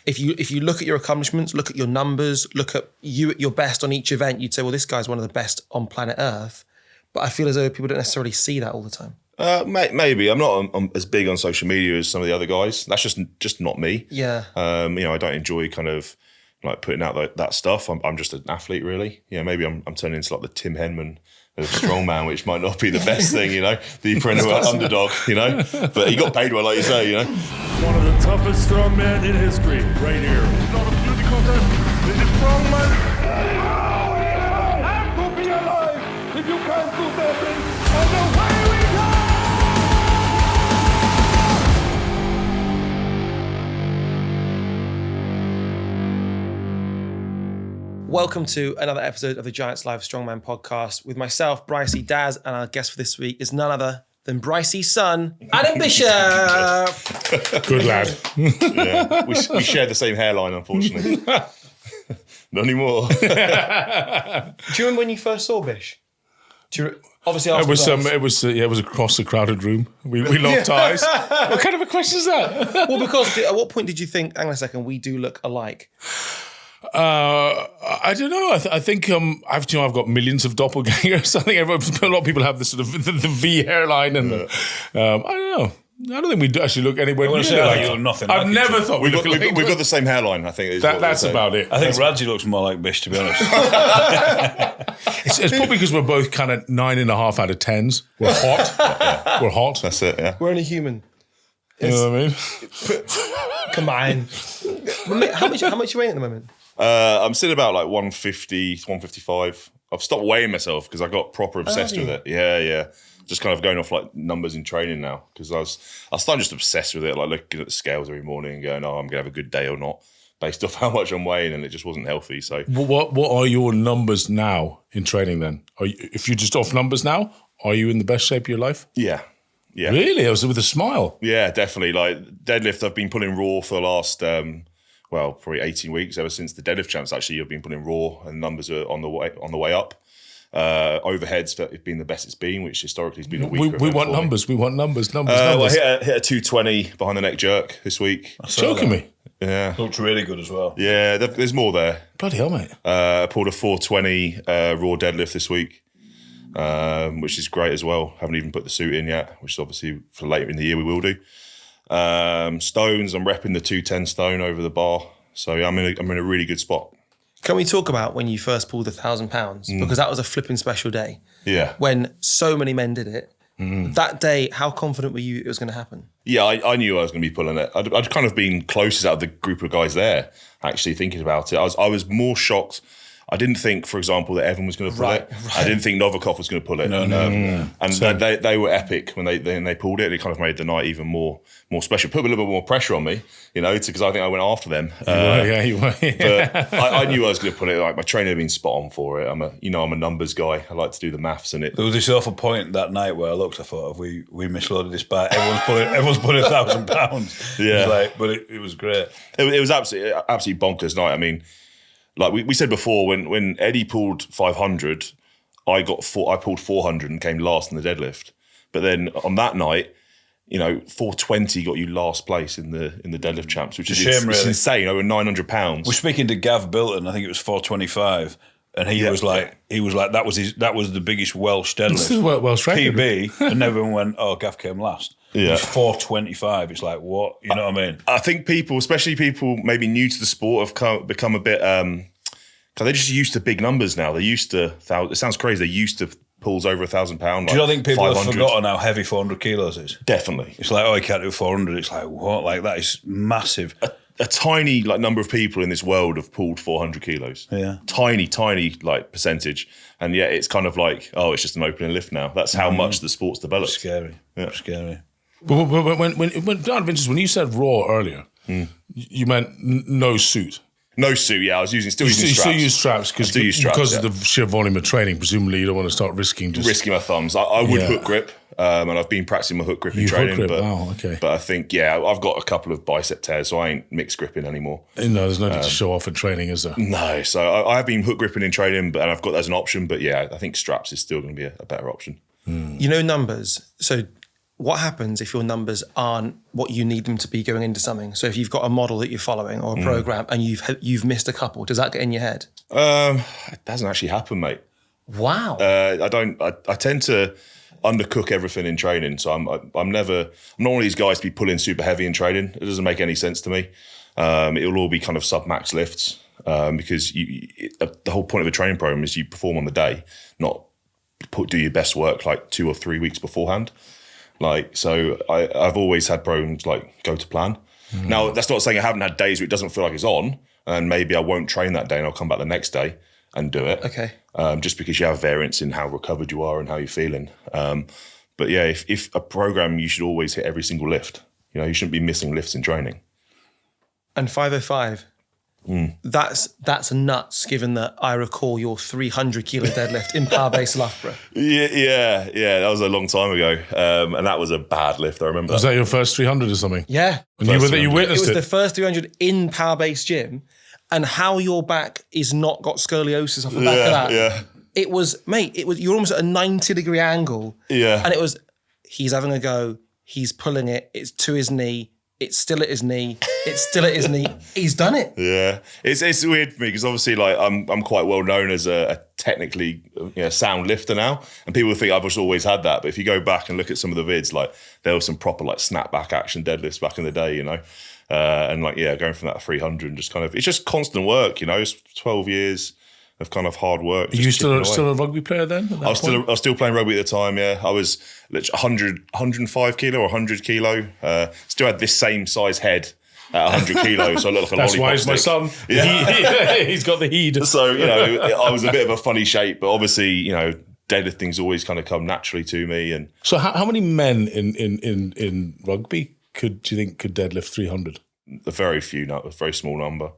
if you look at your accomplishments, look at your numbers, look at you at your best on each event, you'd say, well, this guy's one of the best on planet Earth. But I feel as though people don't necessarily see that all the time. Maybe. I'm not as big on social media as some of the other guys. That's just not me. Yeah. I don't enjoy kind of like putting out that stuff. I'm just an athlete, really. Maybe I'm turning into like the Tim Henman of strongman, which might not be the best thing, the perennial underdog, but he got paid well, like you say, One of the toughest strongmen in history, right here. It's not a beauty contest. This is strongman. Have to be alive. If you can't do that, then and away we Welcome to another episode of the Giants Live Strongman Podcast with myself, Brycey Daz, and our guest for this week is none other than Brycey's son, Adam Bishop. Good lad. Yeah, we share the same hairline, unfortunately. Not anymore. Do you remember when you first saw Bish? Obviously, after it was across the crowded room. We locked eyes. What kind of a question is that? Well, because at what point did you think, hang on a second, we do look alike? I don't know. I think I've got millions of doppelgangers. I think a lot of people have this sort of the V hairline, and I don't know. I don't think we actually look anywhere near like you. Nothing. I've like never thought we've got the same hairline. I think that's about it. I think Radzi looks more like Bish, to be honest. It's probably because we're both kind of 9.5 out of 10s. We're hot. We're hot. That's it. Yeah. We're only human. You know what I mean? Combine. How much are you weighing at the moment? I'm still about like 150, 155. I've stopped weighing myself because I got proper obsessed with it. Yeah. Just kind of going off like numbers in training now because I was starting just obsessed with it, like looking at the scales every morning and going, I'm going to have a good day or not based off how much I'm weighing, and it just wasn't healthy. So what are your numbers now in training then? If you're just off numbers now, are you in the best shape of your life? Yeah. Really? I was with a smile. Yeah, definitely. Like deadlift, I've been pulling raw for the last... probably 18 weeks ever since the deadlift champs. Actually, I've been putting raw, and numbers are on the way up. Overheads have been the best it's been, which historically has been a week. We want numbers. We want numbers. Well, I hit a 220 behind the neck jerk this week. Joking me. Yeah, Looked really good as well. Yeah, there's more there. Bloody hell, mate. I pulled a 420 raw deadlift this week, which is great as well. Haven't even put the suit in yet, which is obviously for later in the year we will do. Stones, I'm repping the 210 stone over the bar, so I'm in a really good spot. Can we talk about when you first pulled 1,000 pounds? Because that was a flipping special day. Yeah. When so many men did it. That day, how confident were you it was going to happen? Yeah, I knew I was going to be pulling it. I'd kind of been closest out of the group of guys there, actually thinking about it. I was more shocked. I didn't think, for example, that Evan was going to pull it. Right. I didn't think Novikov was going to pull it. No. And they were epic when they pulled it. It kind of made the night even more special. Put a little bit more pressure on me, because I think I went after them. You were. But I knew I was going to pull it. Like my trainer had been spot on for it. I'm a numbers guy. I like to do the maths in it. There was this awful point that night where I looked. I thought, have we misloaded this bike? Everyone's pulling 1,000 pounds. Yeah, but it was great. It was absolutely bonkers night. I mean, like we said before, when Eddie pulled 500, I pulled 400 and came last in the deadlift. But then on that night, 420 got you last place in the deadlift champs, which is it's insane. Over 900 pounds. We're speaking to Gav Bilton. I think it was 425, and he was like that was the biggest Welsh deadlift Welsh record. PB, and everyone went, oh, Gav came last. Yeah. It's 425. It's like, what? You know what I mean? I think people, especially people maybe new to the sport, have become a bit, because they're just used to big numbers now. They're used to, it sounds crazy, they're used to pulls over 1,000 pounds. Do you not think people have forgotten how heavy 400 kilos is? Definitely. It's like, oh, you can't do 400. It's like, what? Like, that is massive. A tiny number of people in this world have pulled 400 kilos. Yeah. Tiny percentage. And yet it's kind of like, oh, it's just an opening lift now. That's how much the sport's developed. Scary. Yeah. Scary. But when down Vinces, when you said raw earlier, you meant no suit. No suit, yeah. I was still using straps. You still use straps because of the sheer volume of training. Presumably, you don't want to start risking my thumbs. I would hook grip, and I've been practicing my hook grip in training. Hook grip. Okay. But I think, I've got a couple of bicep tears, so I ain't mixed gripping anymore. No, there's no need to show off in training, is there? No, so I have been hook gripping in training, and I've got that as an option. But I think straps is still going to be a better option. Numbers. So what happens if your numbers aren't what you need them to be going into something? So if you've got a model that you're following or a program and you've missed a couple, does that get in your head? It doesn't actually happen, mate. Wow. I tend to undercook everything in training. So I'm not one of these guys to be pulling super heavy in training. It doesn't make any sense to me. It'll all be kind of sub-max lifts because the whole point of a training program is you perform on the day, not do your best work like 2 or 3 weeks beforehand. So I've always had programs like go to plan. Now, that's not saying I haven't had days where it doesn't feel like it's on, and maybe I won't train that day and I'll come back the next day and do it. Okay. Just because you have variance in how recovered you are and how you're feeling. But yeah, if a program, you should always hit every single lift. You shouldn't be missing lifts in training. And 505, that's nuts, given that I recall your 300 kilo deadlift in power-based Loughborough. Yeah, that was a long time ago. And that was a bad lift, I remember. Was that your first 300 or something? Yeah. And you witnessed it? It was the first 300 in power-based gym, and how your back is not got scoliosis off the back of that. Yeah. It was, mate, you're almost at a 90-degree angle. Yeah. And it was, he's having a go, he's pulling it, it's to his knee, it's still at his knee, it's still at his knee. He's done it. Yeah. It's weird for me because obviously I'm quite well known as a technically sound lifter now. And people think I've just always had that. But if you go back and look at some of the vids, there was some proper snapback action deadlifts back in the day, and going from that 300 and just kind of, it's just constant work, it's 12 years of kind of hard work. Are you still a rugby player then? I was still playing rugby at the time. Yeah, I was 105 kilo or 100 kilo. Still had this same size head at 100 kilos, so I look like a That's lollipop why he's my stick. son. Yeah. He's got the heat. So I was a bit of a funny shape, but obviously deadlifting's always kind of come naturally to me. And so how many men in rugby do you think could deadlift 300? A very few, a very small number.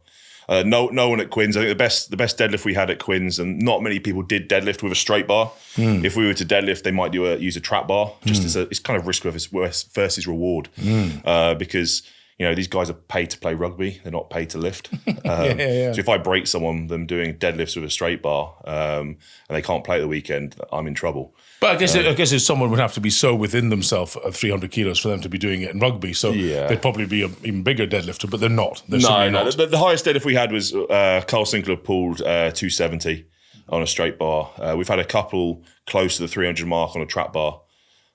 No one at Quins. I think the best deadlift we had at Quins, and not many people did deadlift with a straight bar. If we were to deadlift, they might use a trap bar. It's kind of risk versus reward because these guys are paid to play rugby. They're not paid to lift. So if I break them doing deadlifts with a straight bar, and they can't play at the weekend, I'm in trouble. But I guess someone would have to be so within themselves at 300 kilos for them to be doing it in rugby. So they'd probably be an even bigger deadlifter, but they're not. No. The highest deadlift we had was Carl Sinclair pulled 270 on a straight bar. We've had a couple close to the 300 mark on a trap bar.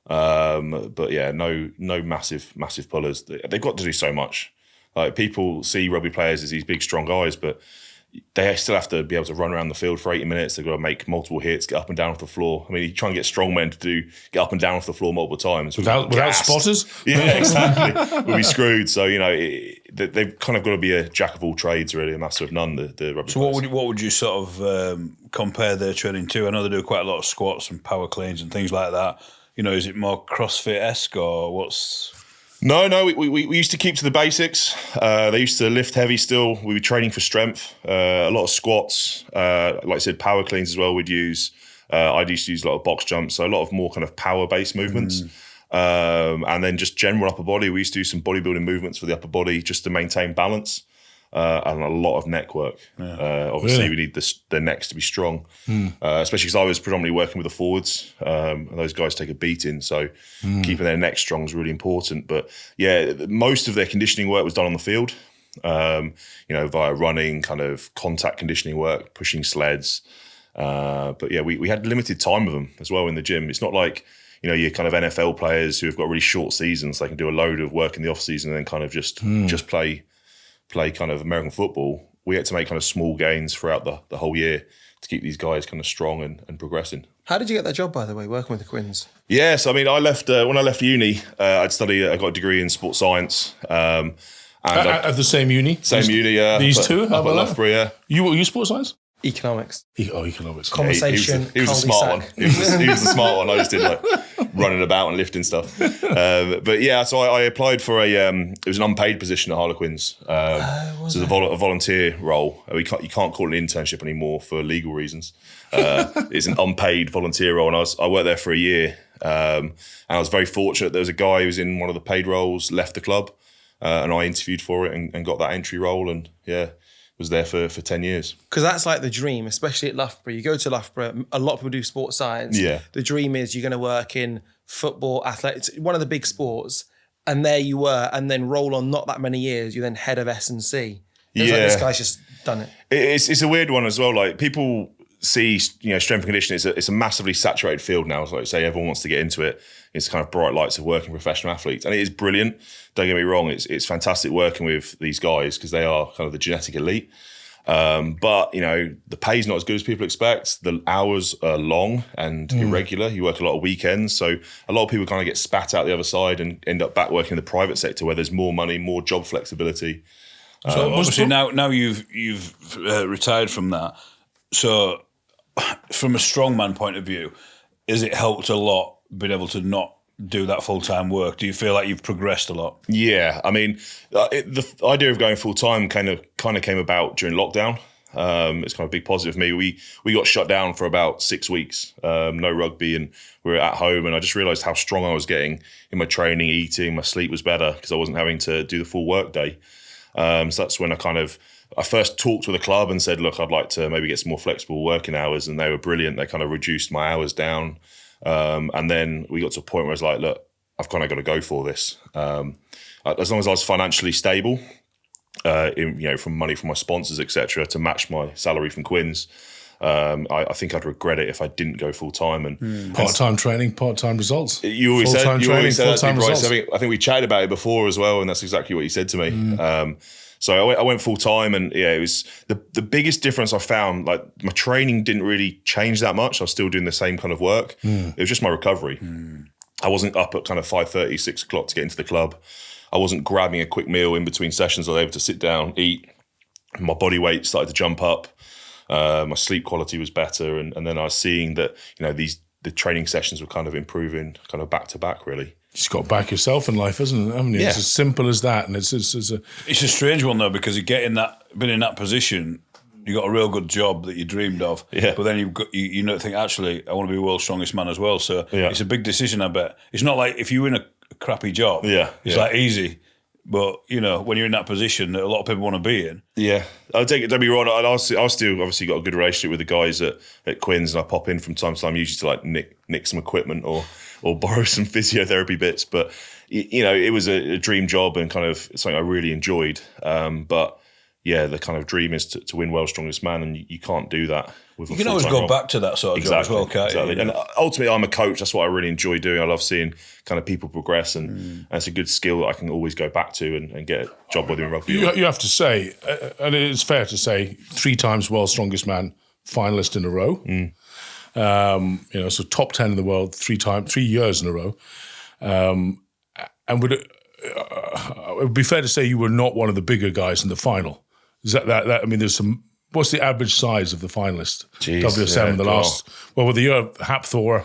But yeah, no massive pullers. They've got to do so much. People see rugby players as these big, strong guys, but they still have to be able to run around the field for 80 minutes. They've got to make multiple hits, get up and down off the floor. I mean, you try and get strongmen to get up and down off the floor multiple times. Without spotters? Yeah, exactly. We'll be screwed. So, they've kind of got to be a jack of all trades, really, a master of none, the rugby So players. what would you sort of compare their training to? I know they do quite a lot of squats and power cleans and things like that. Is it more CrossFit-esque or what's... No, we used to keep to the basics. They used to lift heavy still. We were training for strength, a lot of squats, like I said, power cleans as well we'd use. I'd used to use a lot of box jumps, so a lot of more kind of power-based movements. And then just general upper body. We used to do some bodybuilding movements for the upper body just to maintain balance. And a lot of neck work. Obviously, we need the necks to be strong, especially because I was predominantly working with the forwards. And those guys take a beating, so keeping their neck strong is really important. But yeah, most of their conditioning work was done on the field, via running, kind of contact conditioning work, pushing sleds. But yeah, we had limited time with them as well in the gym. It's not like your kind of NFL players who have got really short seasons. They can do a load of work in the off season and then kind of just play kind of American football. We had to make kind of small gains throughout the whole year to keep these guys kind of strong and progressing. How did you get that job, by the way, working with the Quins? Yes, I mean, I left when I left uni. I got a degree in sports science. And at the same uni? Uni, yeah. These two? How about Loughborough, yeah. You sports science? Economics. Economics. Conversation. He was a smart one. He was the smart one. I just did running about and lifting stuff. But yeah, so I applied for it was an unpaid position at Harlequins. So it's a volunteer role. You can't call it an internship anymore for legal reasons. It's an unpaid volunteer role, and I worked there for a year. And I was very fortunate. There was a guy who was in one of the paid roles, left the club, and I interviewed for it and got that entry role. And yeah, was there for 10 years. Because that's like the dream, especially at Loughborough. You go to Loughborough, a lot of people do sports science. Yeah. The dream is you're going to work in football, athletics, one of the big sports, and there you were, and then roll on not that many years, you're then head of S&C. It's like, this guy's just done it. It's a weird one as well. Like people see, strength and conditioning, it's a massively saturated field now. So like say everyone wants to get into it. It's kind of bright lights of working professional athletes. And it is brilliant. Don't get me wrong. It's fantastic working with these guys because they are kind of the genetic elite. But, the pay's not as good as people expect. The hours are long and irregular. You work a lot of weekends. So a lot of people kind of get spat out the other side and end up back working in the private sector where there's more money, more job flexibility. So obviously now you've retired from that. So from a strongman point of view, has it helped a lot being able to not do that full-time work? Do you feel like you've progressed a lot? Yeah, I mean, the idea of going full-time kind of came about during lockdown. It's kind of a big positive for me. We got shut down for about 6 weeks, no rugby, and we were at home, and I just realised how strong I was getting in my training, eating, my sleep was better because I wasn't having to do the full work day. So that's when I first talked with the club and said, look, I'd like to maybe get some more flexible working hours, and they were brilliant. They kind of reduced my hours down. And then we got to a point where I was like, look, I've kind of got to go for this. As long as I was financially stable, from money from my sponsors, etc., to match my salary from Quins, I think I'd regret it if I didn't go full time. And part-time training, part-time results. You always said full-time training, full-time results. I think we chatted about it before as well, and that's exactly what you said to me. So I went full time, and it was the biggest difference I found. Like my training didn't really change that much. I was still doing the same kind of work. It was just my recovery. I wasn't up at kind of 5:30, 6 o'clock to get into the club. I wasn't grabbing a quick meal in between sessions. I was able to sit down, eat. My body weight started to jump up. My sleep quality was better, and then I was seeing that the training sessions were kind of improving, kind of back to back, really. You just got to back yourself in life, isn't it? I mean, it's as simple as that, and it's a strange one though, because you been in that position, you got a real good job that you dreamed of, but then you think, actually, I want to be world's strongest man as well. So it's a big decision. I bet it's not like if you're in a crappy job, it's like easy. But when you're in that position that a lot of people want to be in, I'll take it. Don't be wrong. I still obviously got a good relationship with the guys at Quins, and I pop in from time to time, usually to like nick some equipment or borrow some physiotherapy bits. But it was a dream job and kind of something I really enjoyed. But the kind of dream is to win World's Strongest Man, and you can't do that with. You can always go back to that sort of job as well, can't you? And ultimately, I'm a coach. That's what I really enjoy doing. I love seeing kind of people progress, and it's a good skill that I can always go back to and get a job with in rugby. You have to say, and it's fair to say, 3 times World's Strongest Man finalist in a row. So top 10 in the world 3 years in a row. And it would be fair to say you were not one of the bigger guys in the final. Is that? I mean, there's some. What's the average size of the finalist? W07, the last. Well, with the year of Hapthor,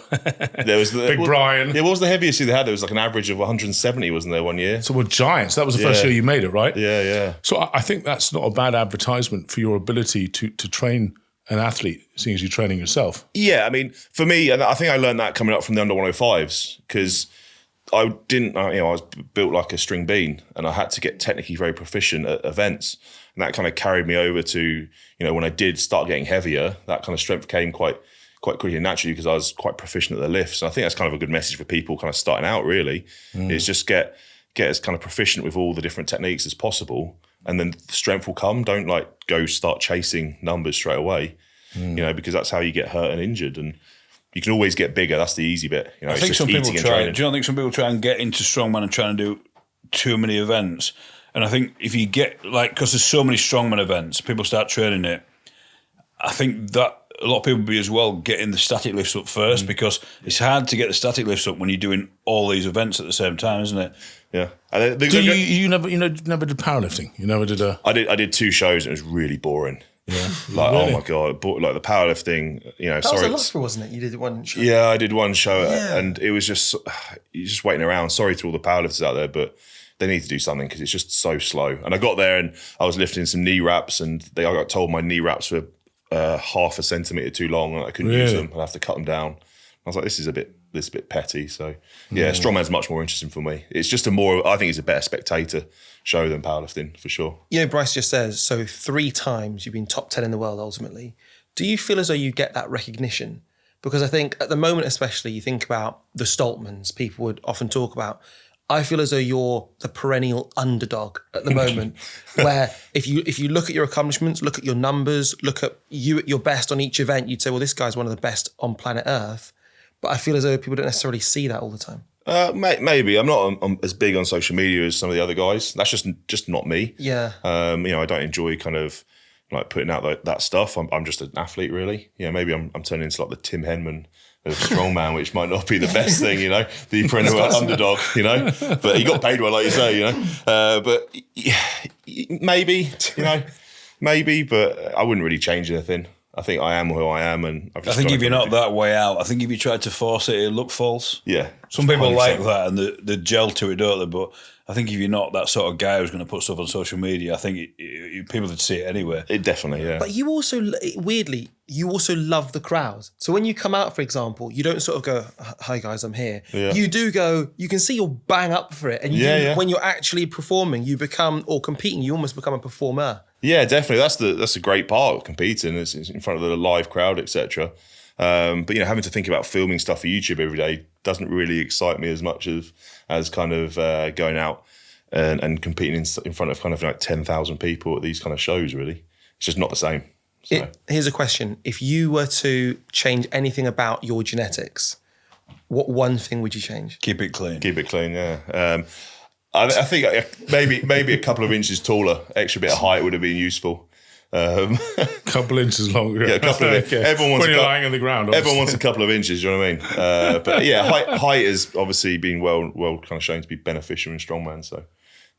there was Big Brian. Yeah, what was the heaviest they had? There was like an average of 170, wasn't there, one year? So we're giants. That was the first year you made it, right? Yeah. So I think that's not a bad advertisement for your ability to train an athlete, seeing as you're training yourself. Yeah, I mean, for me, and I think I learned that coming up from the under 105s, because I was built like a string bean, and I had to get technically very proficient at events. And that kind of carried me over to, when I did start getting heavier, that kind of strength came quite quickly and naturally because I was quite proficient at the lifts. And I think that's kind of a good message for people kind of starting out, really, is just get as kind of proficient with all the different techniques as possible. And then the strength will come. Don't go start chasing numbers straight away, because that's how you get hurt and injured. And you can always get bigger. That's the easy bit. I think some people try. Do you not think some people try and get into strongman and try and do too many events? And I think if you get because there's so many strongman events, people start training it. I think that a lot of people be as well getting the static lifts up first, because it's hard to get the static lifts up when you're doing all these events at the same time, isn't it? Yeah. You never did powerlifting? You never did a... I did 2 shows and it was really boring. Yeah. Really? Oh my God. Like the powerlifting, That was a Loughborough, wasn't it? You did one show. Yeah, I did one show and it was you're just waiting around. Sorry to all the powerlifters out there, but they need to do something because it's just so slow. And I got there and I was lifting some knee wraps, and I got told my knee wraps were half a centimetre too long and I couldn't use them. I'd have to cut them down. I was like, this is a bit this bit petty. So yeah, strongman's much more interesting for me. It's just I think it's a better spectator show than powerlifting for sure. You know, Bryce just says, so 3 times you've been top 10 in the world ultimately. Do you feel as though you get that recognition? Because I think at the moment especially, you think about the Stoltmans, people would often talk about. I feel as though you're the perennial underdog at the moment, where if you look at your accomplishments, look at your numbers, look at you at your best on each event, you'd say, well, this guy's one of the best on planet Earth. But I feel as though people don't necessarily see that all the time. Maybe I'm not as big on social media as some of the other guys. That's just not me. Yeah. You know, I don't enjoy kind of like putting out that stuff. I'm just an athlete, really. Yeah, maybe I'm turning into like the Tim Henman of strongman, which might not be the best thing, you know, the perennial underdog, you know. But he got paid well, like you say, you know. But yeah, maybe, you know, but I wouldn't really change anything. I think I am who I am, and I think if you're not that way out, I think if you tried to force it, it'll look false. Yeah, some people 100%. Like that and they gel to it, don't they? But I think if you're not that sort of guy who's going to put stuff on social media, I think people would see it anyway. It definitely, yeah. But you also, weirdly, you also love the crowd. So when you come out, for example, you don't sort of go, "Hi guys, I'm here." Yeah. You do go. You can see you're bang up for it, and when you're actually performing, you become or competing, you almost become a performer. Yeah, definitely. That's a great part of competing. It's in front of the live crowd, etc. But you know, having to think about filming stuff for YouTube every day doesn't really excite me as much as kind of going out and competing in front of kind of like 10,000 people at these kind of shows. Really, it's just not the same. So. Here's a question: if you were to change anything about your genetics, what one thing would you change? Keep it clean. Keep it clean. Yeah. I think maybe a couple of inches taller, extra bit of height would have been useful. Couple inches longer. Yeah, a couple of okay. Everyone wants when you're lying on the ground. Obviously. Everyone wants a couple of inches. You know what I mean? But yeah, height has obviously been well kind of shown to be beneficial in strongman. So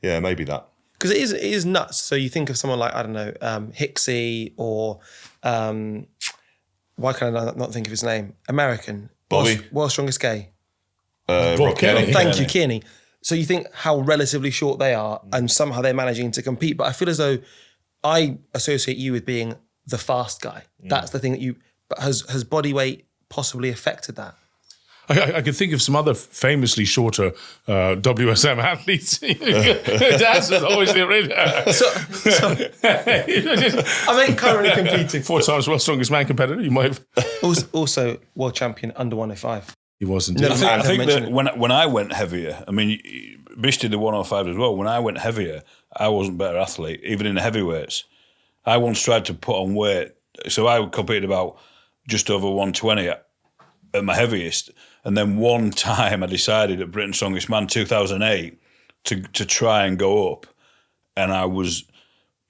yeah, maybe that. Because it is nuts. So you think of someone like, I don't know, Hicksy or why can I not think of his name? American. Bobby. World's Strongest Gay. Rob Kearney. Thank you, Kearney. So you think how relatively short they are and somehow they're managing to compete. But I feel as though I associate you with being the fast guy. That's the thing that you... But has body weight possibly affected that? I could think of some other famously shorter WSM athletes. Daz is always the original. I mean, currently competing. 4 times world's strongest man competitor. You might have... Also world champion under 105. He wasn't. No, I think that when I went heavier, I mean, Bish did the 105 as well. When I went heavier, I wasn't a better athlete, even in the heavyweights. I once tried to put on weight. So I competed about just over 120 at my heaviest. And then one time I decided at Britain's Strongest Man 2008 to try and go up. And I was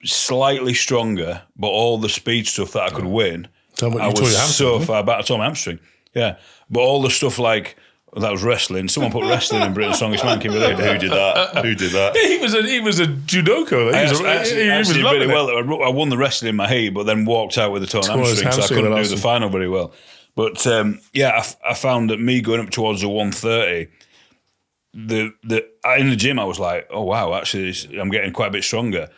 slightly stronger, but all the speed stuff that I could win, I was so far back. I tore my hamstring. Yeah. But all the stuff like, that was wrestling. Someone put wrestling in Britain's Strongest Man. Who did that? Who did that? He was a judoka. He was really well. I won the wrestling in my heat, but then walked out with a torn hamstring, so I couldn't do the final very well. But I found that me going up towards the 130, in the gym I was like, oh wow, actually I'm getting quite a bit stronger.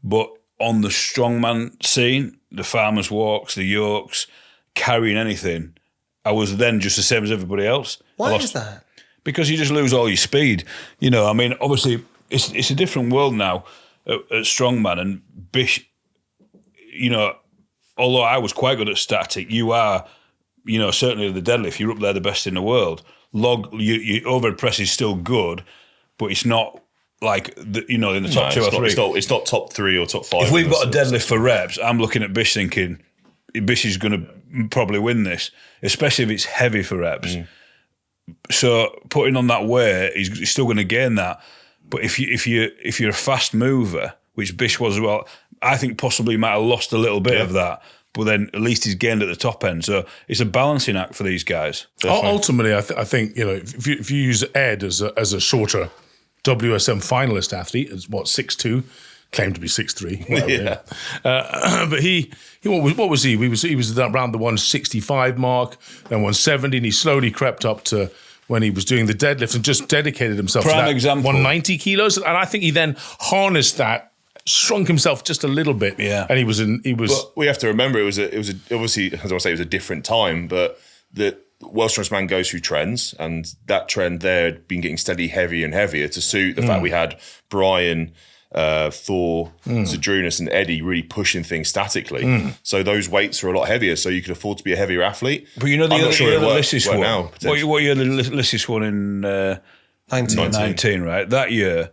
But on the strongman scene, the farmers walks, the yokes, carrying anything, I was then just the same as everybody else. Why is that? Because you just lose all your speed. You know, I mean, obviously, it's a different world now at strongman. And Bish, you know, although I was quite good at static, you are, you know, certainly the deadlift, you're up there the best in the world. Your overhead press is still good, but it's not like, in the top 2 or 3. It's not top 3 or top 5. If we've got a deadlift for reps, I'm looking at Bish thinking, Bish is going to probably win this, especially if it's heavy for reps. So putting on that weight, he's still going to gain that. But if you're a fast mover, which Bish was as well, I think possibly might have lost a little bit of that. But then at least he's gained at the top end. So it's a balancing act for these guys. Definitely. Ultimately, I think if you use Ed as a shorter WSM finalist athlete, as 6'2", claimed to be 6'3". But what was he? He was around the 165 mark, then 170, and he slowly crept up to when he was doing the deadlift and just dedicated himself to that 190 kilos. And I think he then harnessed that, shrunk himself just a little bit. Yeah. And he was. But we have to remember it was obviously, as I say, it was a different time, but World's Strongest Man goes through trends, and that trend there had been getting steadily heavier and heavier to suit the fact we had Brian, Thor, Zydrunas, and Eddie really pushing things statically. So those weights were a lot heavier, so you could afford to be a heavier athlete. But you know the Lissis one. Now, what year the Lissis one in 19, right? That year,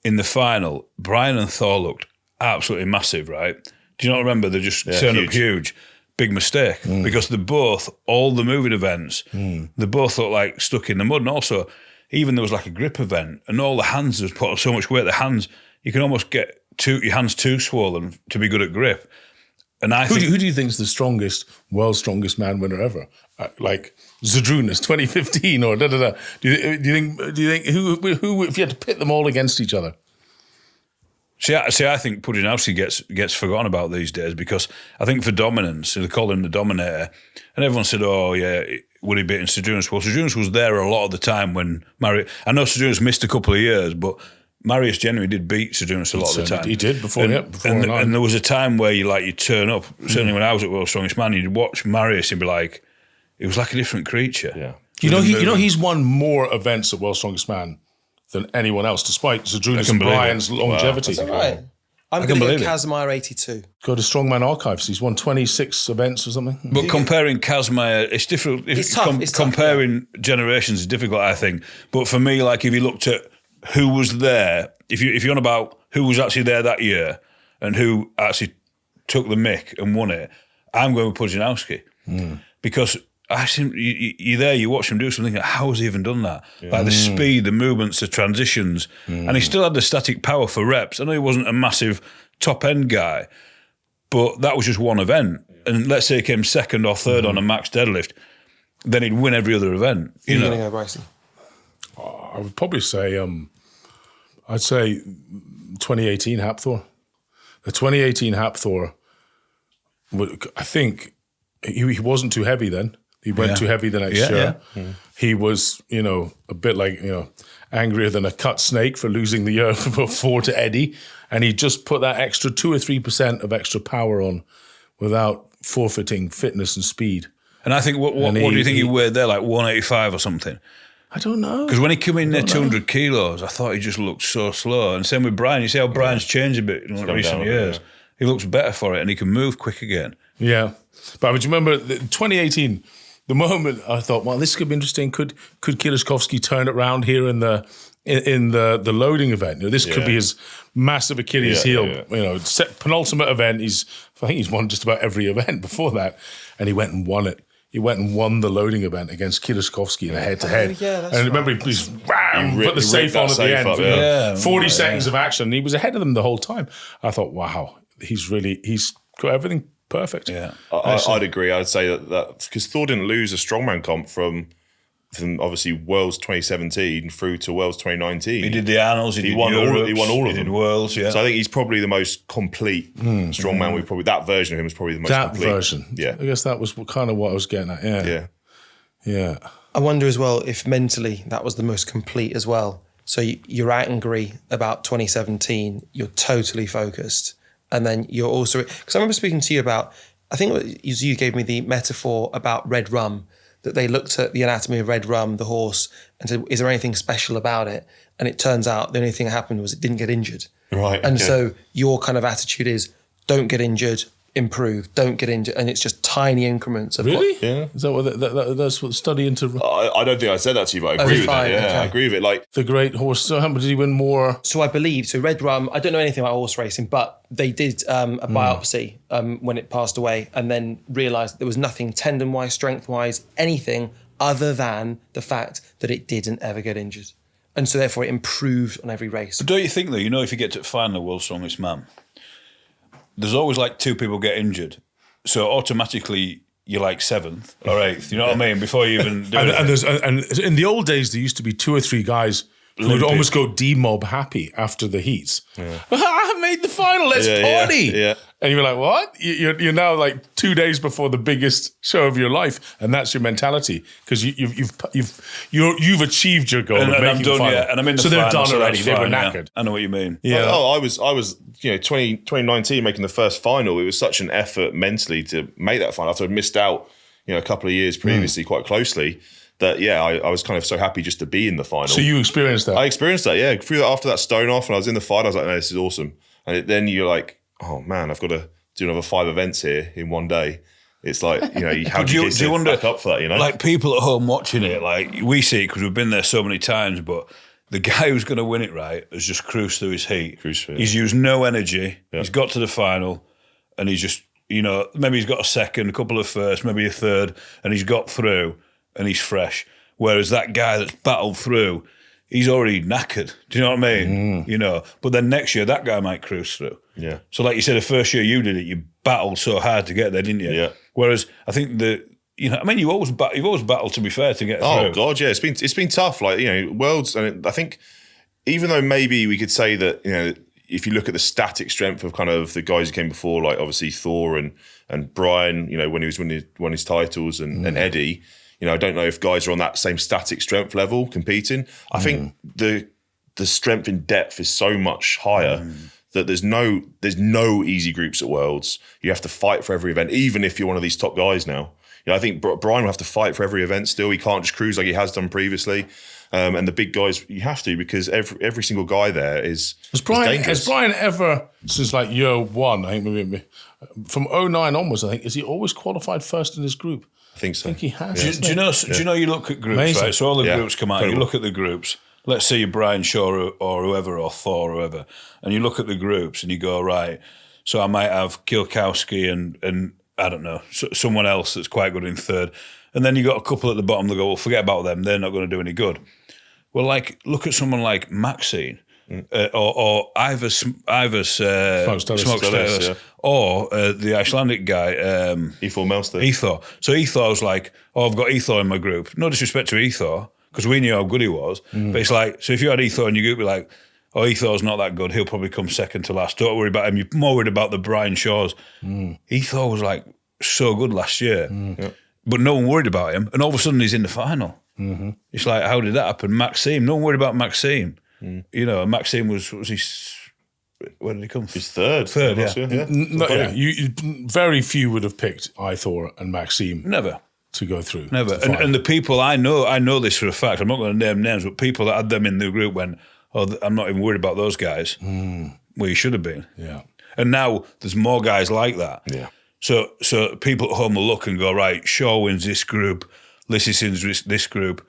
in the final, Brian and Thor looked absolutely massive, right? Do you not remember? They just turned up huge. Big mistake, because they're both, all the moving events, they both look like stuck in the mud. And also, even there was like a grip event, and all the hands was put on so much weight, the hands, you can almost get your hands too swollen to be good at grip. And I think, who do you think is the strongest, world's strongest man winner ever? Like Zydrunas 2015 or da-da-da. Do you think who if you had to pit them all against each other? See, I think Pudzianowski gets forgotten about these days, because I think for dominance, they call him the Dominator, and everyone said, "Oh yeah, would he beat Zydrunas?" Well, Zydrunas was there a lot of the time when I know Zydrunas missed a couple of years, but Marius genuinely did beat Zydrunas a lot of the time. He did before, and there was a time where you turn up. Certainly when I was at World's Strongest Man, you'd watch Marius and be like, it was like a different creature. Yeah, you know he's won more events at World's Strongest Man than anyone else, despite Zydrunas and Brian's longevity. Wow, right. I'm going to go Kazmaier 82. Go to Strongman Archives. He's won 26 events or something. But comparing Kazmaier, it's difficult. It's tough. It's comparing generations is difficult, I think. But for me, like if you looked at who was there, if you're on about who was actually there that year and who actually took the mick and won it, I'm going with Pudzianowski. Because I think you're there, you watch him do something, how has he even done that? Like the speed, the movements, the transitions. And he still had the static power for reps. I know he wasn't a massive top-end guy, but that was just one event. And let's say he came second or third on a max deadlift, then he'd win every other event. You know? Going to go Brycey? I would probably say, I'd say 2018 Hapthor. The 2018 Hapthor, I think he wasn't too heavy then. He went too heavy the next year. Yeah. He was, a bit like, angrier than a cut snake for losing the year before to Eddie. And he just put that extra 2 or 3% of extra power on without forfeiting fitness and speed. And I think, what do you think he weighed there, like 185 or something? I don't know. Because when he came in there 200 kilos, I thought he just looked so slow. And same with Brian. You see how Brian's changed a bit in recent years. Yeah. He looks better for it, and he can move quick again. Yeah. But I would remember 2018, the moment I thought, well, this could be interesting. Could Kieliszkowski turn it around here in the loading event? This could be his massive Achilles heel. Penultimate event. I think he's won just about every event before that, and he went and won it. He went and won the loading event against Kieliszkowski in a head-to-head. And remember, he put the safe on at the end. 40 seconds of action. And he was ahead of them the whole time. I thought, wow, he's got everything perfect. Yeah, I'd agree. I'd say that because Thor didn't lose a strongman comp from obviously Worlds 2017 through to Worlds 2019. He did the Arnolds, he won all of them. He did Worlds, So I think he's probably the most complete strongman. That version of him is probably the most complete. That version. Yeah. I guess that was kind of what I was getting at. Yeah. I wonder as well if mentally that was the most complete as well. So you're angry about 2017, you're totally focused. And then you're also, because I remember speaking to you about, I think you gave me the metaphor about red rum, that they looked at the anatomy of red rum, the horse, and said, is there anything special about it? And it turns out the only thing that happened was it didn't get injured. Right. And so your kind of attitude is, don't get injured, improve, don't get injured. And it's just tiny increments. Of really? Yeah. Is that what that's what the study into? I don't think I said that to you, but I agree with it. Yeah, okay. I agree with it. Like the great horse. So how much did he win more? So I believe, red rum, I don't know anything about horse racing, but they did a biopsy when it passed away and then realised there was nothing tendon-wise, strength-wise, anything other than the fact that it didn't ever get injured. And so therefore it improved on every race. But don't you think though, if you get to the final of World's Strongest Man, there's always like 2 people get injured. So automatically you're like 7th or 8th, you know what I mean? Before you even do it. And in the old days, there used to be 2 or 3 guys who would almost go demob happy after the heats. Yeah. I made the final, let's party. Yeah. And you're like, what? You're now like 2 days before the biggest show of your life, and that's your mentality because you've achieved your goal. And I'm done, and I'm in the final. So they're done already. They were knackered. I know what you mean. Yeah. I was 2019 making the first final. It was such an effort mentally to make that final after I'd missed out. a couple of years previously quite closely. That I was kind of so happy just to be in the final. So you experienced that? I experienced that, yeah. After that stone off, and I was in the final, I was like, no, this is awesome. And then you're like, oh man, I've got to do another 5 events here in one day. It's like, how do you wonder back up for that? Like people at home watching it, like we see it because we've been there so many times, but the guy who's going to win it, right, has just cruised through his heat. He's used no energy. Yeah. He's got to the final, and he's just, maybe he's got a second, a couple of first, maybe a third, and he's got through, and he's fresh. Whereas that guy that's battled through, he's already knackered. Do you know what I mean? But then next year, that guy might cruise through. Yeah. So like you said, the first year you did it, you battled so hard to get there, didn't you? Yeah. Whereas I think you've always battled, to be fair, to get through. Oh God, yeah, it's been tough. Like Worlds, and I think even though maybe we could say that if you look at the static strength of kind of the guys who came before, like obviously Thor and Brian, when he was winning his titles, and Eddie, I don't know if guys are on that same static strength level competing. I think the strength in depth is so much higher. That there's no easy groups at Worlds. You have to fight for every event, even if you're one of these top guys now. I think Brian will have to fight for every event still. He can't just cruise like he has done previously. And the big guys, you have to, because every single guy there is dangerous. Has Brian ever, since like year one, I think maybe from 2009 onwards, has he always qualified first in his group? I think so. I think he has. Do you know you look at groups, Amazing. right? So all the groups come out, you look at the groups. Let's say you're Brian Shaw or whoever, or Thor or whoever, and you look at the groups and you go, right, so I might have Kilkowski and I don't know, someone else that's quite good in third. And then you got a couple at the bottom that go, well, forget about them, they're not going to do any good. Well, like, look at someone like Maxine or Ivers Smokestatus, or the Icelandic guy, Ethor Melster. Ethor. So Ethor's like, I've got Ethor in my group. No disrespect to Ethor, because we knew how good he was. But it's like, so if you had Ethor in your group, you'd be like, oh, Ethor's not that good. He'll probably come second to last. Don't worry about him. You're more worried about the Brian Shaws. Ethor was like so good last year, but no one worried about him. And all of a sudden he's in the final. It's like, how did that happen? Maxime, no one worried about Maxime. Maxime was he? Where did he come? He's third. Very few would have picked Ithor and Maxime. Never. To go through. Never. And the people I know this for a fact, I'm not going to name names, but people that had them in the group went, oh, I'm not even worried about those guys. Well, you should have been. Yeah. And now there's more guys like that. Yeah. So people at home will look and go, right, Shaw wins this group, Lissison's this group.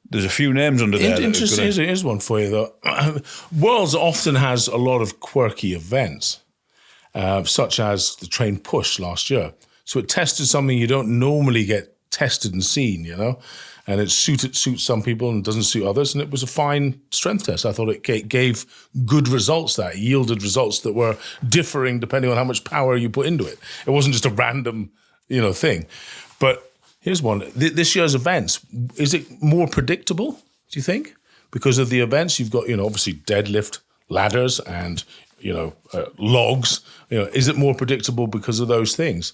There's a few names under there. Interesting. Here's one for you, though. Worlds often has a lot of quirky events, such as the train push last year. So it tested something you don't normally get tested and seen, and it suits some people and doesn't suit others, and it was a fine strength test. I thought it gave good results, that yielded results that were differing depending on how much power you put into it. It wasn't just a random, thing. But here's one. This year's events, is it more predictable, do you think? Because of the events, you've got, obviously deadlift, ladders, and, logs. Is it more predictable because of those things?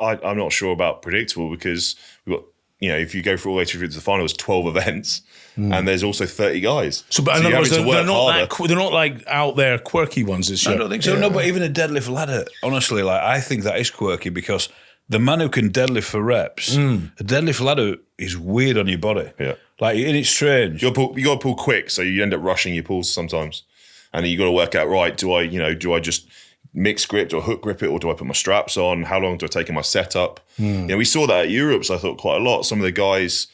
I'm not sure about predictable, because we've got, if you go all the way through to the final, it's 12 events, and there's also 30 guys. So in other words, they're not like out there quirky ones this year. I don't think so. Yeah. No, but even a deadlift ladder, honestly, like I think that is quirky, because the man who can deadlift for reps, a deadlift ladder is weird on your body. Yeah, and it's strange. You got to pull quick, so you end up rushing your pulls sometimes, and you got to work out, right, do I just mix grip, do I hook grip it, or do I put my straps on? How long do I take in my setup? We saw that at Europe's, I thought, quite a lot. Some of the guys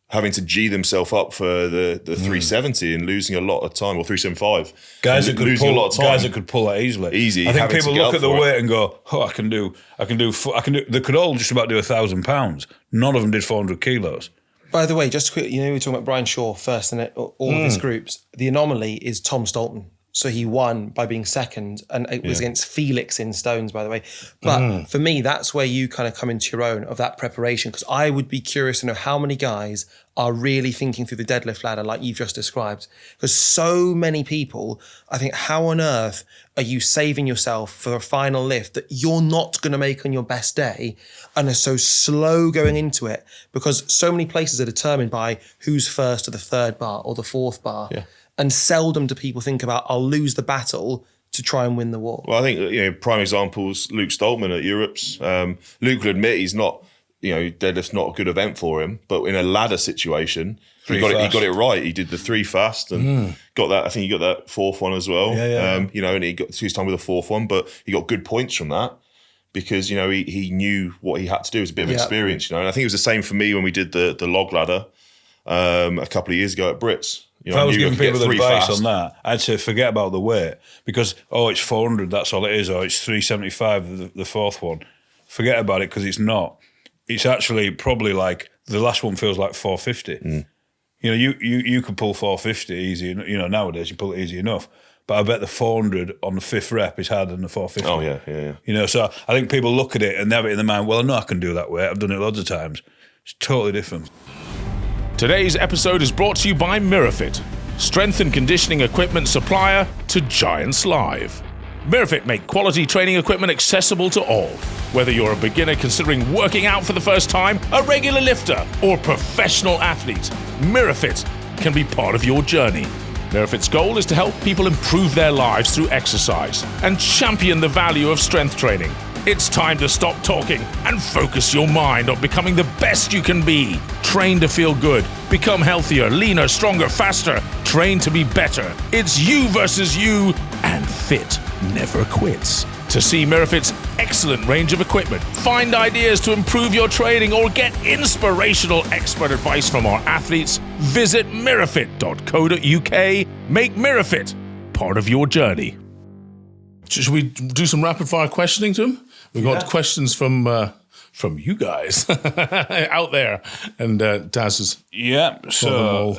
having to G themselves up for the 370 and losing a lot of time, or 375. Guys that could pull that easily. Easy. I think people look at the weight and go, oh, I can do. They could all just about do 1,000 pounds. None of them did 400 kilos. By the way, just quickly, we were talking about Brian Shaw first and all of his groups. The anomaly is Tom Stolton. So he won by being second, and it was against Felix in stones, by the way. But for me, that's where you kind of come into your own of that preparation, because I would be curious to know how many guys are really thinking through the deadlift ladder like you've just described. Because so many people, I think, how on earth are you saving yourself for a final lift that you're not going to make on your best day, and are so slow going into it? Because so many places are determined by who's first to the third bar or the fourth bar. Yeah. And seldom do people think about, I'll lose the battle to try and win the war. Well, I think, prime examples, Luke Stoltman at Europe's. Luke will admit he's not deadlift's not a good event for him. But in a ladder situation, he got it right. He did the 3 fast and got that. I think he got that 4th one as well. And he got his time with a 4th one, but he got good points from that because he knew what he had to do. It was a bit of experience, And I think it was the same for me when we did the log ladder a couple of years ago at Brits. If I was giving people advice on that, I'd say forget about the weight because, it's 400, that's all it is, or it's 375, the 4th one. Forget about it because it's not. It's actually probably like the last one feels like 450. You could pull 450 easy, nowadays you pull it easy enough. But I bet the 400 on the 5th rep is harder than the 450. Oh, yeah. So I think people look at it and they have it in their mind, well, I know I can do that weight. I've done it loads of times. It's totally different. Today's episode is brought to you by Mirafit, strength and conditioning equipment supplier to Giants Live. Mirafit make quality training equipment accessible to all. Whether you're a beginner considering working out for the first time, a regular lifter, or professional athlete, Mirafit can be part of your journey. Mirafit's goal is to help people improve their lives through exercise and champion the value of strength training. It's time to stop talking and focus your mind on becoming the best you can be. Train to feel good, become healthier, leaner, stronger, faster. Train to be better. It's you versus you, and fit never quits. To see Mirafit's excellent range of equipment, find ideas to improve your training, or get inspirational expert advice from our athletes, visit mirafit.co.uk. Make Mirafit part of your journey. Should we do some rapid fire questioning to him? We've got questions from you guys out there, and Daz is So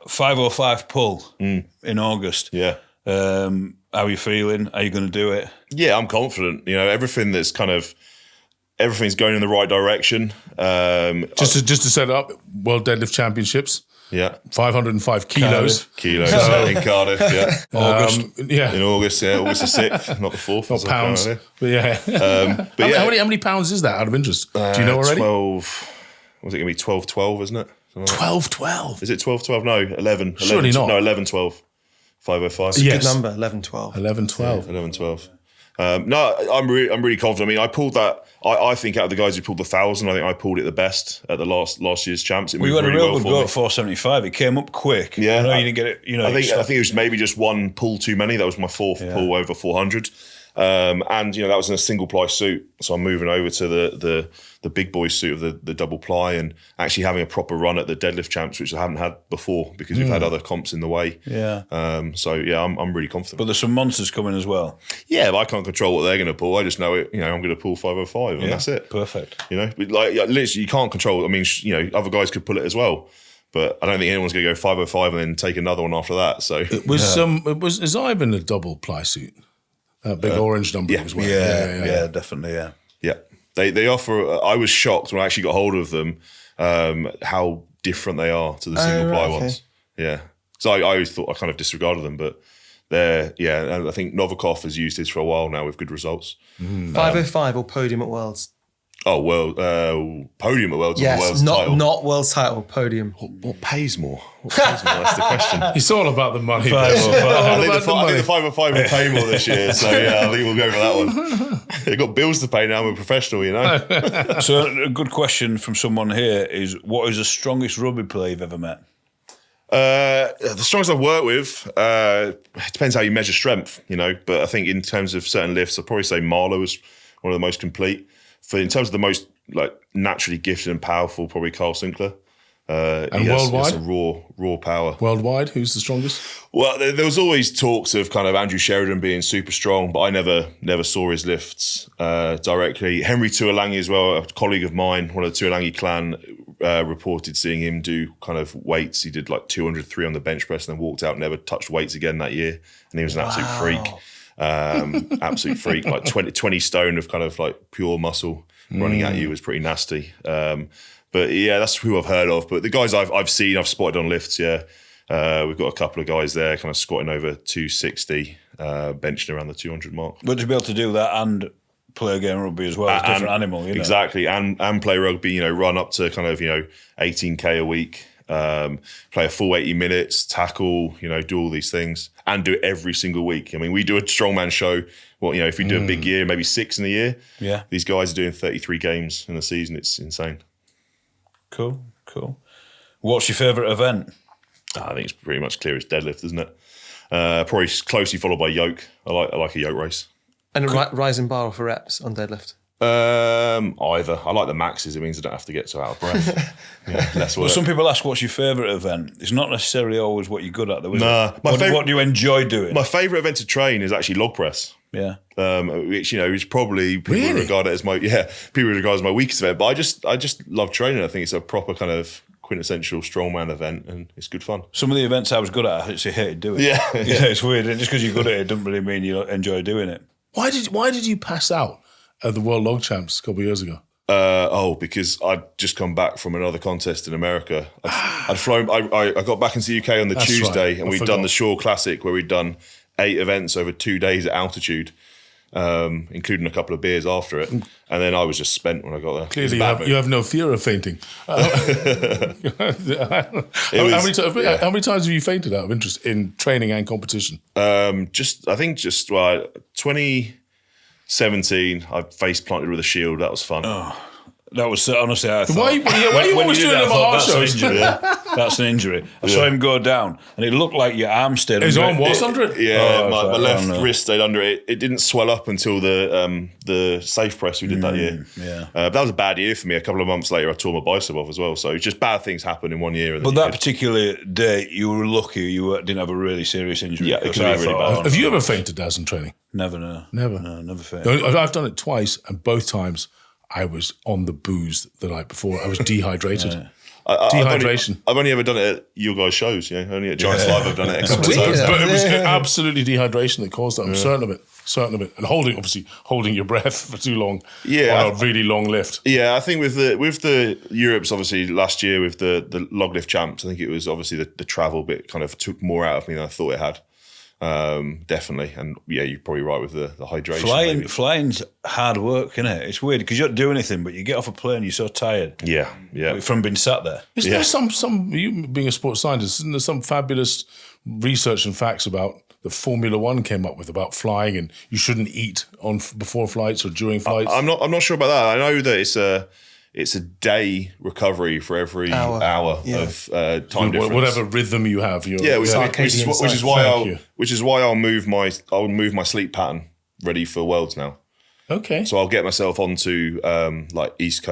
505 pull in August. Yeah. How are you feeling? Are you going to do it? Yeah, I'm confident. Everything's going in the right direction. Just to set it up, World Deadlift Championships. Yeah. 505 kilos. Kilos in Cardiff, yeah. August. In August, August the 6th, not the 4th. Not pounds. But how many pounds is that out of interest? Do you know already? 12, was it going to be 12-12, isn't it? 12-12. Is it 12-12? No, 11. Surely not. No, 11-12. 505. It's a good number, 11-12. 11-12. 11-12. No, I'm really confident. I mean, I pulled that. I think out of the guys who pulled the 1,000, I think I pulled it the best at the last year's champs. We had a real good go at 475. It came up quick. Yeah, I know you didn't get it. I think it was maybe just one pull too many. That was my 4th pull over 400. And that was in a single ply suit. So I'm moving over to the big boy suit of the double ply and actually having a proper run at the deadlift champs, which I haven't had before because we've had other comps in the way. Yeah. I'm really confident. But there's some monsters coming as well. Yeah, but I can't control what they're going to pull. I just know it. I'm going to pull 505 and that's it. Perfect. But literally, you can't control. I mean, other guys could pull it as well. But I don't think anyone's going to go 505 and then take another one after that. So is Ivan a double ply suit? That big orange number as well. Yeah, definitely, Yeah. They offer, I was shocked when I actually got hold of them, how different they are to the single ply ones. Yeah. So I always thought I kind of disregarded them, but and I think Novikov has used his for a while now with good results. 505 or podium at Worlds? Oh, podium at Worlds. Yes, World's title. not World's title, podium. What pays more? That's the question. It's all about the money. I think the 505 will pay more this year, so I think we'll go for that one. They've got bills to pay now. We're professional, So a good question from someone here is, what is the strongest rugby player you've ever met? The strongest I've worked with, it depends how you measure strength, but I think in terms of certain lifts, I'd probably say Marlow was one of the most complete. In terms of the most naturally gifted and powerful, probably Carl Sinclair. And worldwide? He has a raw power. Worldwide, who's the strongest? Well, there was always talks of kind of Andrew Sheridan being super strong, but I never saw his lifts directly. Henry Tuolangi as well, a colleague of mine, one of the Tuolangi clan, reported seeing him do kind of weights. He did 203 on the bench press and then walked out, never touched weights again that year. And he was an absolute freak. Absolute freak, 20 stone of kind of pure muscle running at you was pretty nasty. But yeah, that's who I've heard of. But the guys I've seen, I've spotted on lifts, we've got a couple of guys there kind of squatting over 260, benching around the 200 mark. But to be able to do that and play a game of rugby as well, it's a different animal, Exactly, and play rugby, run up to kind of, 18K a week. play a full 80 minutes, tackle, do all these things and do it every single week. I mean, we do a strongman show. Well, if we do a big year, maybe 6 in a year. Yeah. These guys are doing 33 games in a season. It's insane. Cool. What's your favourite event? I think it's pretty much clear it's deadlift, isn't it? Probably closely followed by yoke. I like a yoke race. And a rising bar for reps on deadlift? Either. I like the maxes. It means I don't have to get so out of breath. Less work. Well, some people ask, what's your favourite event? It's not necessarily always what you're good at, though, is it? What do you enjoy doing? My favourite event to train is actually log press. Yeah. Which is probably people regard it as my weakest event. But I just love training. I think it's a proper kind of quintessential strongman event, and it's good fun. Some of the events I was good at, I actually hated doing. Yeah. It's weird. Just because you're good at it doesn't really mean you enjoy doing it. Why did you pass out at the World Log Champs a couple of years ago? Because I'd just come back from another contest in America. I'd flown. I got back into the UK on the Tuesday, and we'd done the Shore Classic, where we'd done 8 events over 2 days at altitude, including a couple of beers after it. And then I was just spent when I got there. Clearly, you have no fear of fainting. How many times have you fainted out of interest in training and competition? 2017, I face planted with a shield. That was fun. Oh, that was honestly. I thought, why are you always doing them at our shows? That's an injury. I saw him go down, and it looked like your arm stayed under it. His arm was under it? Yeah, my left wrist stayed under it. It didn't swell up until the safe press we did that year. Yeah, that was a bad year for me. A couple of months later, I tore my bicep off as well. So just bad things happen in 1 year. But that particular day, you were lucky you didn't have a really serious injury. Yeah, it could be really bad. Have you ever fainted, Daz, in training? Never. Never fainted. I've done it twice, and both times I was on the booze the night before. I was dehydrated. Dehydration. I've only ever done it at your guys' shows. Only at Giants Live I've done it. But it was absolutely dehydration that caused that. I'm certain of it. And holding your breath for too long on a really long lift. Yeah, I think with the Europes, obviously last year with the log lift champs, I think it was obviously the travel bit kind of took more out of me than I thought it had. Definitely, and you're probably right with the hydration. Flying's hard work, isn't it? It's weird because you don't do anything, but you get off a plane, you're so tired. Yeah. From being sat there. Isn't there some you being a sports scientist? Isn't there some fabulous research and facts about the Formula One came up with about flying, and you shouldn't eat before flights or during flights? I'm not sure about that. I know that it's a day recovery for every hour of time difference. Whatever rhythm you have, which is why I'll move my sleep pattern ready for Worlds now. Okay. So I'll get myself onto West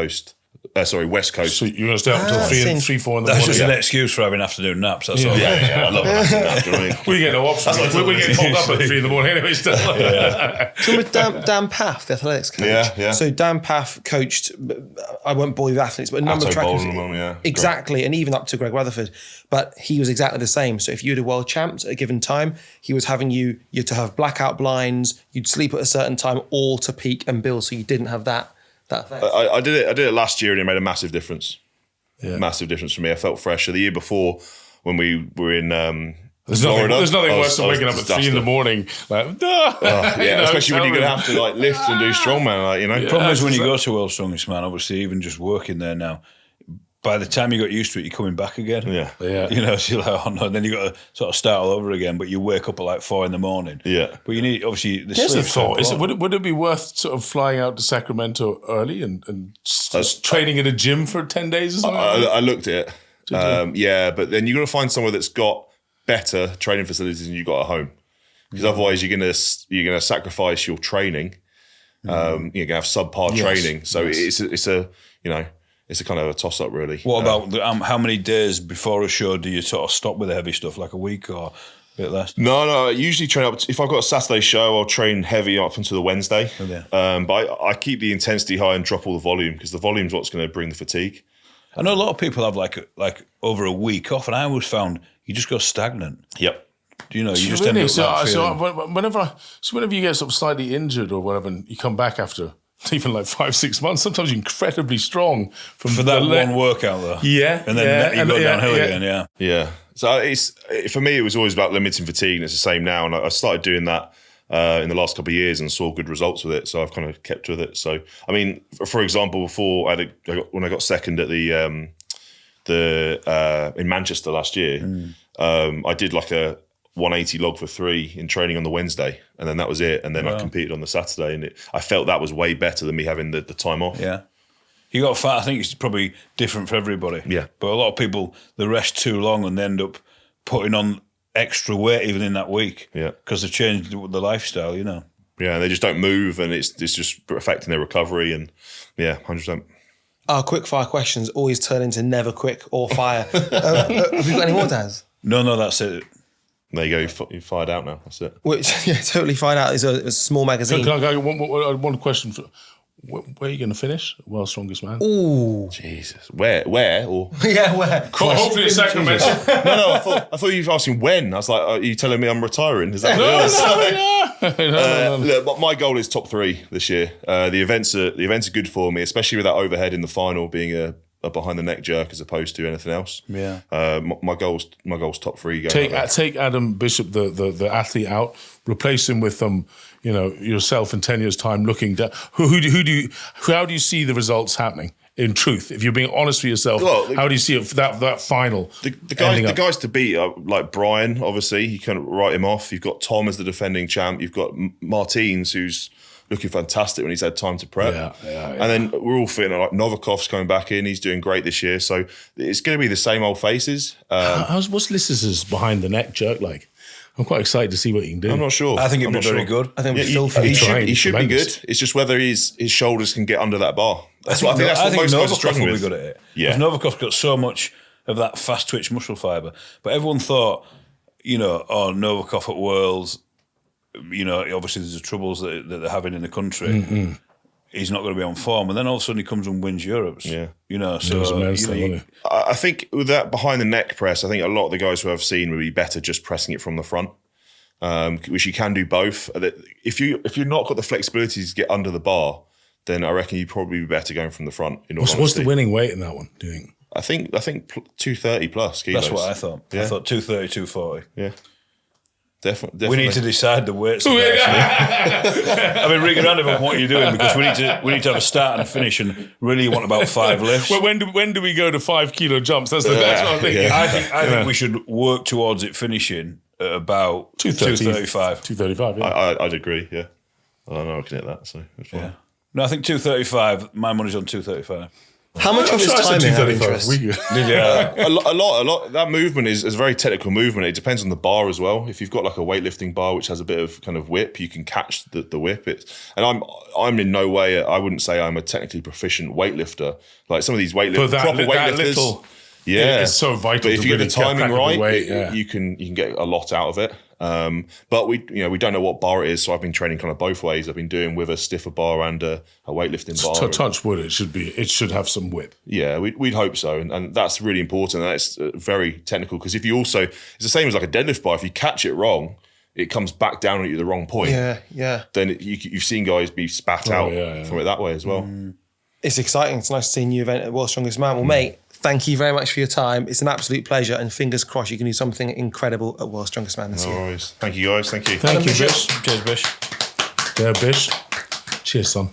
Coast. So you're going to stay up until 3, 4 in the morning. That's just an excuse for having afternoon naps. That's all. Yeah, I love an afternoon nap. We get no options. We get called up at 3 in the morning anyway. Still. So with Dan Paff, the athletics coach. Yeah. So Dan Paff coached, I won't bore you with athletes, but a number of trackers. Exactly, and even up to Greg Rutherford. But he was exactly the same. So if you had a world champs at a given time, he was having you had to have blackout blinds, you'd sleep at a certain time, all to peak and build, so you didn't have that. I did it last year, and it made a massive difference. Yeah. Massive difference for me. I felt fresher. The year before, when we were in Florida, there's nothing worse than waking up at 3 in the morning, especially when you're going to have to lift and do strongman. The problem is when you go to World's Strongest Man, obviously, even just working there now, by the time you got used to it, you're coming back again. Yeah. So you're like, oh no, then you got to sort of start all over again. But you wake up at 4 in the morning. Yeah. But you need obviously the Here's sleep. a thought: would it be worth sort of flying out to Sacramento early and just training in a gym for 10 days or something? I looked at it. But then you've got to find somewhere that's got better training facilities than you got at home, because otherwise you're gonna sacrifice your training. You're gonna have subpar training. So it's a kind of a toss-up, really. What about how many days before a show do you sort of stop with the heavy stuff, like a week or a bit less? No, I usually train up. If I've got a Saturday show, I'll train heavy up until the Wednesday. But I keep the intensity high and drop all the volume, because the volume's what's going to bring the fatigue. I know a lot of people have like over a week off, and I always found you just go stagnant. Yep. You just end up whenever you get sort of slightly injured or whatever, and you come back after even 5-6 months, sometimes you're incredibly strong for that one workout though. Yeah. And then you go downhill again, Yeah. So for me, it was always about limiting fatigue, and it's the same now. And I started doing that in the last couple of years and saw good results with it. So I've kind of kept with it. So, I mean, for example, before when I got second at the in Manchester last year, I did like a 180 log for 3 in training on the Wednesday, and then that was it. And then I competed on the Saturday, and I felt that was way better than me having the time off. Yeah. You got fat. I think it's probably different for everybody. Yeah. But a lot of people, they rest too long and they end up putting on extra weight even in that week. Yeah. Because they've changed the lifestyle, you know. Yeah, and they just don't move, and it's just affecting their recovery. And 100%. Our quick fire questions always turn into never quick or fire. Have you got any more, Daz? No, that's it. There you go. You fired out now. That's it. Which, totally find out. It's a small magazine. Can I go one question? Where are you going to finish? World's Strongest Man? Ooh. Jesus. Where? Or Yeah, where? Hopefully it's Sacramento. no. I thought you were asking when. I was like, are you telling me I'm retiring? Is that No. Look, my goal is top 3 this year. The events are good for me, especially with that overhead in the final being a behind the neck jerk as opposed to anything else. Yeah. My goal's top 3. Take Adam Bishop, the athlete, out. Replace him with yourself in 10 years' time. Looking down. How do you see the results happening? In truth, if you're being honest with yourself, how do you see it, that final? The guys to beat are like Brian. Obviously, you can write him off. You've got Tom as the defending champ. You've got Martins, who's looking fantastic when he's had time to prep. Yeah. And then we're all feeling like Novikov's coming back in. He's doing great this year. So it's going to be the same old faces. What's Lissus's behind the neck jerk like? I'm quite excited to see what he can do. I'm not sure. I think it'd be very good. I think he should be good. It's just whether his shoulders can get under that bar. I think most guys are struggling will with. be good at it. Yeah. Because Novikov's got so much of that fast twitch muscle fibre. But everyone thought, Novikov at Worlds, obviously there's the troubles that they're having in the country. Mm-hmm. He's not going to be on form. And then all of a sudden he comes and wins Europe's. Yeah. So I think with that behind the neck press, I think a lot of the guys who I've seen would be better just pressing it from the front, which you can do both. If you're not got the flexibility to get under the bar, then I reckon you'd probably be better going from the front. What's the winning weight in that one, do you think? I think 230 plus kilos. That's what I thought. Yeah. I thought 230, 240. Yeah. Definitely. We need to decide the weights. I mean, ring around about what you're doing, because we need to have a start and a finish, and really want about 5 lifts. Well, when do we go to 5 kilo jumps? That's what I'm thinking. Yeah. I think we should work towards it finishing at about 235. 235. Yeah. I'd agree. Yeah. I know I can hit that, so it's fine. Yeah. No, I think 235. My money's on 235. How much of his time in have interest? Yeah, a lot. That movement is a very technical movement. It depends on the bar as well. If you've got like a weightlifting bar which has a bit of kind of whip, you can catch the whip. And I'm in no way. I wouldn't say I'm a technically proficient weightlifter. Like some of these proper weightlifters. It's so vital. But if you get the timing right, weight, you can get a lot out of it. But we don't know what bar it is, so I've been training kind of both ways. I've been doing with a stiffer bar and a weightlifting bar. Touch wood, it should have some whip. Yeah, we'd hope so, and that's really important. That's very technical, because if you also, it's the same as like a deadlift bar. If you catch it wrong, it comes back down at you the wrong point. Yeah. Then you've seen guys be spat out from it that way as well. It's exciting. It's nice to see a new event at World's Strongest Man. Well, mate, thank you very much for your time. It's an absolute pleasure, and fingers crossed you can do something incredible at World's Strongest Man this year. No worries. Thank you, guys. Thank you. Thank you, Bish. Bish. Cheers, Bish. Yeah, Bish. Cheers, son.